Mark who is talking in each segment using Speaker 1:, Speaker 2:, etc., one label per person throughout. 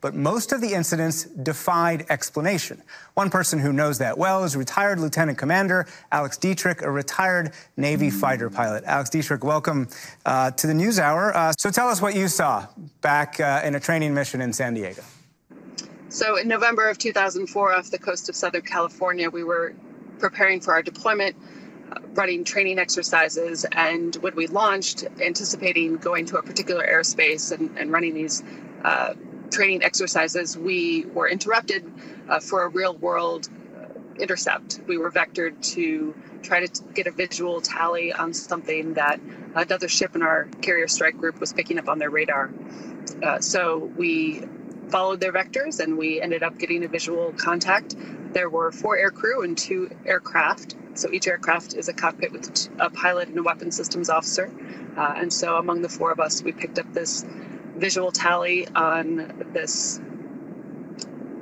Speaker 1: but most of the incidents defied explanation. One person who knows that well is retired Lieutenant Commander Alex Dietrich, a retired Navy fighter pilot. Alex Dietrich, welcome to the NewsHour. So tell us what you saw back in a training mission in San Diego.
Speaker 2: So in November of 2004, off the coast of Southern California, we were preparing for our deployment, running training exercises, and when we launched, anticipating going to a particular airspace and running these training exercises, we were interrupted for a real-world intercept. We were vectored to try to get a visual tally on something that another ship in our carrier strike group was picking up on their radar. So we followed their vectors, and we ended up getting a visual contact. There were 4 aircrew and 2 aircraft. So each aircraft is a cockpit with a pilot and a weapons systems officer. And so among the 4 of us, we picked up this visual tally on this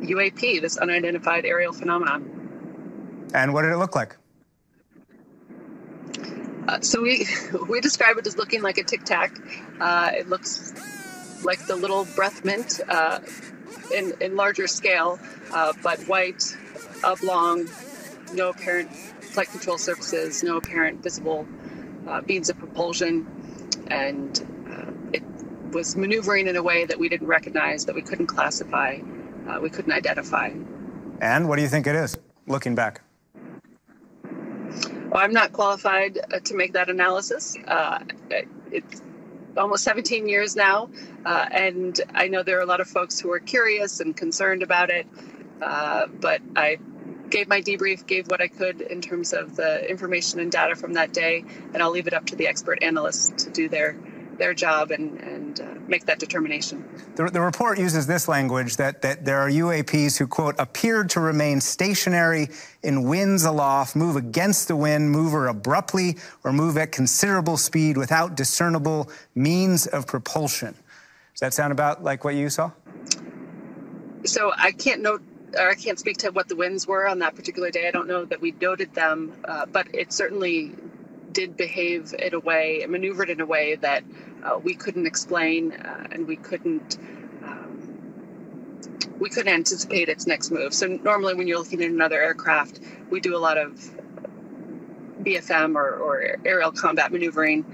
Speaker 2: UAP, this unidentified aerial phenomenon.
Speaker 1: And what did it look like?
Speaker 2: So we describe it as looking like a tic-tac. It looks like the little breath mint in larger scale, but white, oblong, no apparent flight control surfaces, no apparent visible beams of propulsion, and it was maneuvering in a way that we didn't recognize, that we couldn't classify, we couldn't identify.
Speaker 1: And what do you think it is, looking back?
Speaker 2: Well, I'm not qualified to make that analysis. It's almost 17 years now, and I know there are a lot of folks who are curious and concerned about it, but I gave my debrief, gave what I could in terms of the information and data from that day, and I'll leave it up to the expert analysts to do their job and make that determination.
Speaker 1: The report uses this language that there are UAPs who, quote, appeared to remain stationary in winds aloft, move against the wind, move abruptly, or move at considerable speed without discernible means of propulsion. Does that sound about like what you saw?
Speaker 2: So I can't speak to what the winds were on that particular day. I don't know that we noted them, but it certainly did behave in a way, maneuvered in a way that we couldn't explain, and we couldn't anticipate its next move. So normally when you're looking at another aircraft, we do a lot of BFM or aerial combat maneuvering,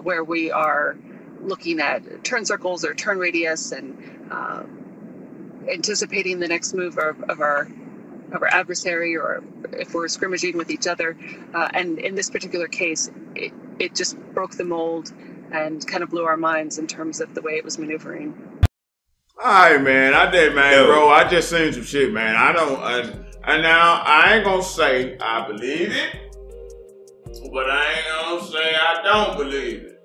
Speaker 2: where we are looking at turn circles or turn radius and anticipating the next move of our adversary, or if we're scrimmaging with each other. And in this particular case, it just broke the mold and kind of blew our minds in terms of the way it was maneuvering.
Speaker 3: All right, man. I did, man, bro. I just seen some shit, man. And now I ain't gonna say I believe it, but I ain't gonna say I don't believe it.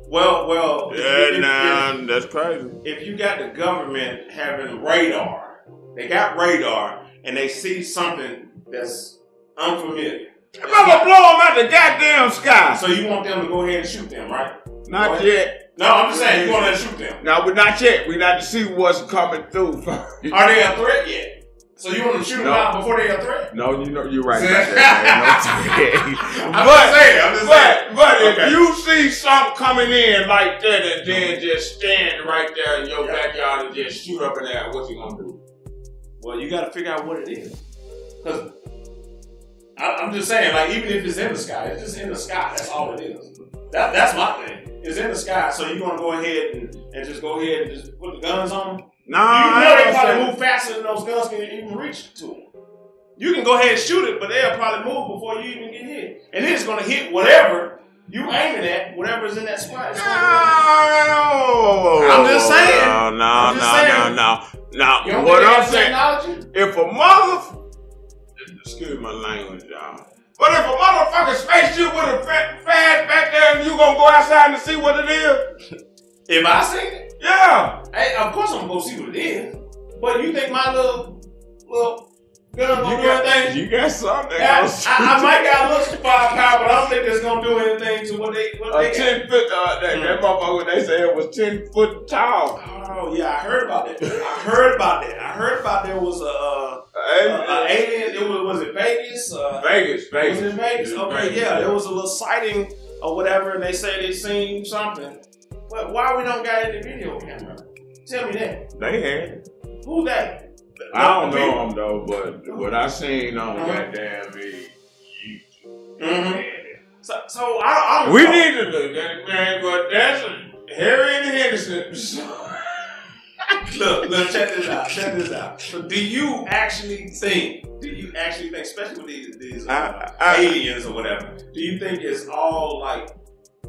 Speaker 4: Well.
Speaker 3: That's crazy.
Speaker 4: If you got the government having radar, they got radar, and they see something that's unfamiliar.
Speaker 3: I'm gonna blow them out the goddamn sky.
Speaker 4: So you want them to go ahead and shoot them, right?
Speaker 3: Not yet.
Speaker 4: No, I'm just saying you want them to shoot them.
Speaker 3: No, but not yet. We got to see what's coming through.
Speaker 4: Are they a threat yet? So you want them to shoot them out before they're a threat?
Speaker 3: No, you're right about that, man.
Speaker 4: I'm just saying.
Speaker 3: But if you see something coming in like that and then just stand right there in your backyard and just shoot up in there, what you gonna do?
Speaker 4: Well, you got to figure out what it is. Because I'm just saying, like, even if it's in the sky, it's just in the sky. That's all it is. That's my thing. It's in the sky, so you're going to go ahead and just go ahead and just put the guns on them?
Speaker 3: No,
Speaker 4: they probably move faster than those guns can even reach to them. You can go ahead and shoot it, but they'll probably move before you even get hit. And then it's going to hit whatever you aiming at, whatever's in that spot. I'm just saying.
Speaker 3: No. What I'm saying, if a excuse my language, y'all. But if a motherfucking spaceship with a fast back there and you gonna go outside and see what it is?
Speaker 4: If I see it?
Speaker 3: Yeah.
Speaker 4: Hey, of course I'm gonna go see what it is. But you think my little gun gonna do anything?
Speaker 3: You got something.
Speaker 4: I might got a little firepower, but I don't think it's gonna do anything to what they
Speaker 3: 10 foot, that motherfucker, they said it was 10 foot tall.
Speaker 4: Oh, yeah, I heard about that. I heard about there was a alien, was it Vegas?
Speaker 3: Vegas.
Speaker 4: Was it Vegas? Okay, yeah, there was a little sighting or whatever, and they say they seen something. But why we don't got any video camera? Tell me that.
Speaker 3: They had it.
Speaker 4: Who they?
Speaker 3: I don't know them though, but what I seen on goddamn YouTube.
Speaker 4: Mm-hmm. So I don't
Speaker 3: we
Speaker 4: know.
Speaker 3: need to look at it, man, but that's Harry and Henderson.
Speaker 4: Look, check this out. So do you actually think, especially with these aliens or whatever, do you think it's all like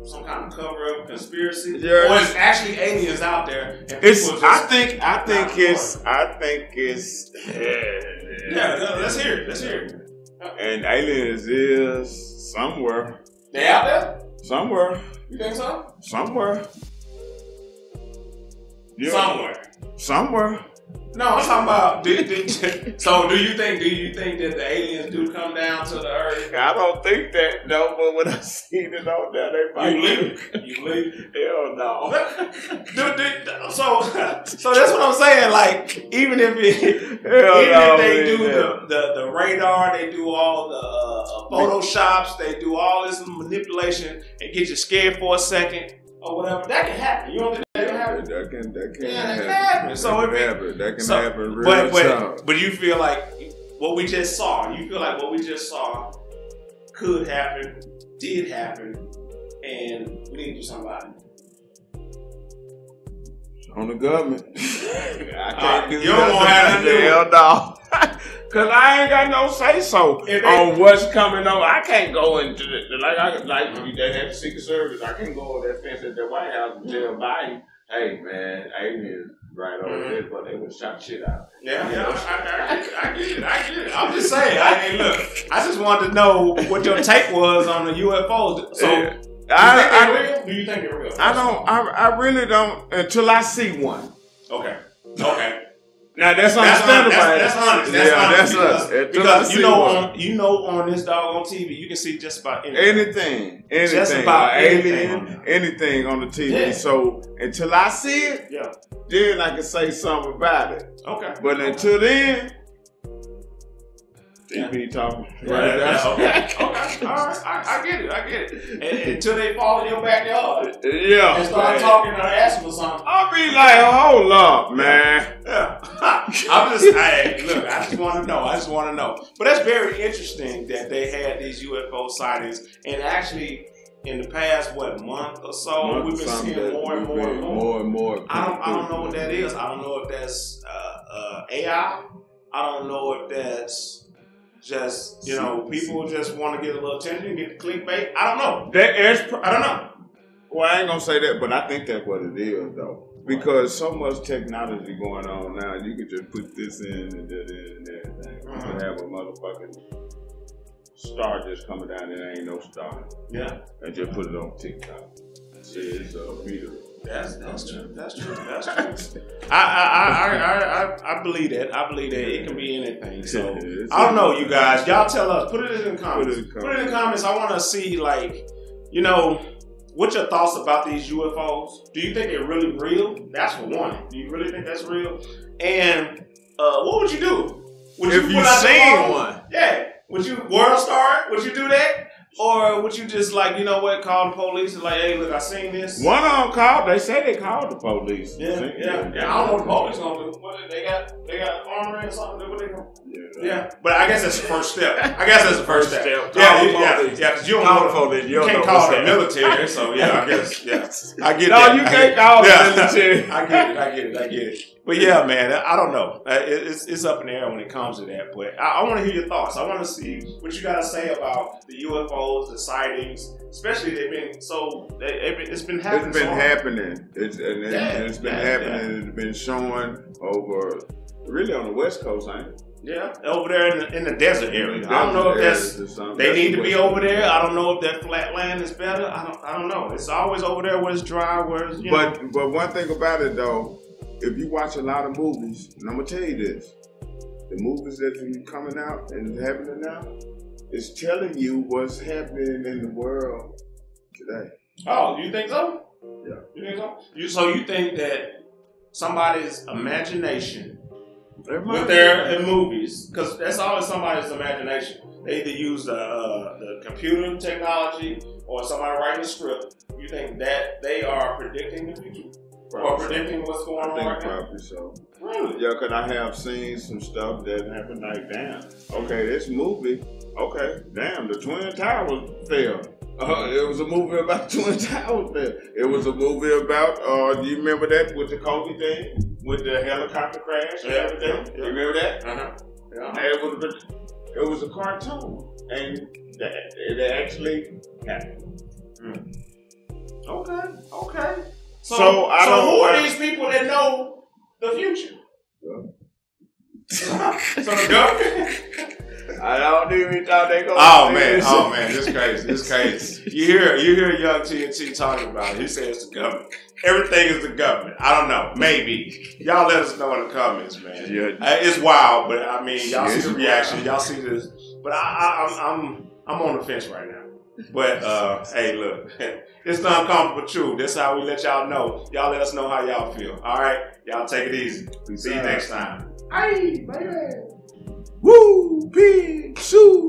Speaker 4: some kind of cover-up conspiracy?
Speaker 3: Yes.
Speaker 4: Or it's actually aliens out there and people just
Speaker 3: I think it's
Speaker 4: yeah, let's hear it.
Speaker 3: And aliens is somewhere.
Speaker 4: They out there?
Speaker 3: Somewhere.
Speaker 4: You think so?
Speaker 3: Somewhere.
Speaker 4: Yeah. Somewhere. No, I'm talking about. So, do you think that the aliens do come down to the earth?
Speaker 3: I don't think that, no. But when I seen it on there, they might.
Speaker 4: You believe?
Speaker 3: Hell no.
Speaker 4: So that's what I'm saying. Like, even if they do the radar, they do all the photoshops, they do all this manipulation and get you scared for a second or whatever. That can happen. You don't think that can happen?
Speaker 3: That can
Speaker 4: happen. So
Speaker 3: that can happen real time.
Speaker 4: But you feel like what we just saw, could happen, did happen, and we need to do something about it.
Speaker 3: On the government. I can't do
Speaker 4: you don't want to have nothing.
Speaker 3: Hell no. Cause I ain't got no say so on what's coming on. I can't go into they have the Secret Service. I can't go over that fence at the White House and tell Biden, hey man, aliens right over there, but they would shot shit out.
Speaker 4: Yeah, I get it. I'm just saying. I just wanted to know what your take was on the UFOs. So, do you think they're real?
Speaker 3: I really don't until I see one.
Speaker 4: Okay.
Speaker 3: Now that's understandable.
Speaker 4: That's honest.
Speaker 3: That's us.
Speaker 4: Because you know on this dog on TV, you can see just about anything. Just about
Speaker 3: anything on the TV.
Speaker 4: Yeah.
Speaker 3: So until I see it, then I can say something about it.
Speaker 4: Okay.
Speaker 3: But until then, TV talking.
Speaker 4: Okay. All right. I get it. And until they fall in your backyard.
Speaker 3: Yeah.
Speaker 4: And start talking or asking for something.
Speaker 3: I'll be like, hold up, man.
Speaker 4: Yeah. I just want to know. But that's very interesting that they had these UFO sightings. And actually, in the past, month or so, we've been seeing more and more. I don't know what that is. I don't know if that's AI. I don't know if that's just, people just want to get a little attention, get the clickbait. I don't know. I don't know.
Speaker 3: Well, I ain't going to say that, but I think that's what it is, though. Because so much technology going on now, you can just put this in and that in and everything. You can have a motherfucking star just coming down and there ain't no star.
Speaker 4: Yeah.
Speaker 3: And just put it on TikTok. It's a meter.
Speaker 4: That's true. I believe that. It can be anything. So I don't know, you guys. Y'all tell us. Put it in the comments. Put it in the comments. I want to see, what's your thoughts about these UFOs? Do you think they're really real? That's for one. Do you really think that's real? And what would you do?
Speaker 3: If you seen one?
Speaker 4: Yeah. Would you world star it? Would you do that? Or would you just call the police and hey, look, I seen this?
Speaker 3: One of them called. They say they called the police.
Speaker 4: Yeah. I don't know what the police gonna do. What they got armor or something? What they gonna? Yeah. But I guess that's the first step. Yeah. Because you don't call the police. You can't call the military. So I guess. Yeah. I get that.
Speaker 3: No, you can't call the military.
Speaker 4: I get it. But yeah, man, I don't know. It's up in the air when it comes to that. But I want to hear your thoughts. I want to see what you got to say about the UFOs, the sightings. Especially it's been happening.
Speaker 3: It's been happening. It's been happening. It's been showing over, really on the West Coast, ain't it?
Speaker 4: Yeah, over there in the desert area. I don't know if they need to be over there. I don't know if that flat land is better. I don't know. It's always over there where it's dry,
Speaker 3: But one thing about it though, if you watch a lot of movies, and I'm gonna tell you this, the movies that are coming out and happening now, it's telling you what's happening in the world today.
Speaker 4: Oh, you think so?
Speaker 3: Yeah.
Speaker 4: You think so? So you think that somebody's imagination with their movies, because that's always somebody's imagination. They either use the computer technology or somebody writing a script. You think that they are predicting the future? Or predicting what's going on right now?
Speaker 3: Probably so.
Speaker 4: Really?
Speaker 3: Yeah, because I have seen some stuff that happened like, damn, okay, this movie, okay, damn, the Twin Towers fell. It was a movie about Twin Towers fell. It was a movie about, do you remember that with the Kobe thing? With the helicopter crash and everything?
Speaker 4: Yeah.
Speaker 3: You remember that?
Speaker 4: Uh-huh. Yeah.
Speaker 3: It was a cartoon. And it actually happened.
Speaker 4: Okay. So
Speaker 3: who
Speaker 4: are these people that know the future? So the government?
Speaker 3: I don't even thought they go.
Speaker 4: Oh man, this crazy. You hear young TNT talking about it. He says the government. Everything is the government. I don't know. Maybe. Y'all let us know in the comments, man.
Speaker 3: Yeah.
Speaker 4: It's wild, but I mean, y'all see the reaction. Y'all see this. But I'm on the fence right now. But hey, look, it's the uncomfortable truth. That's how we let y'all know. Y'all let us know how y'all feel. All right, y'all take it easy. See you next time. Hey, baby. Woo, big, shoot.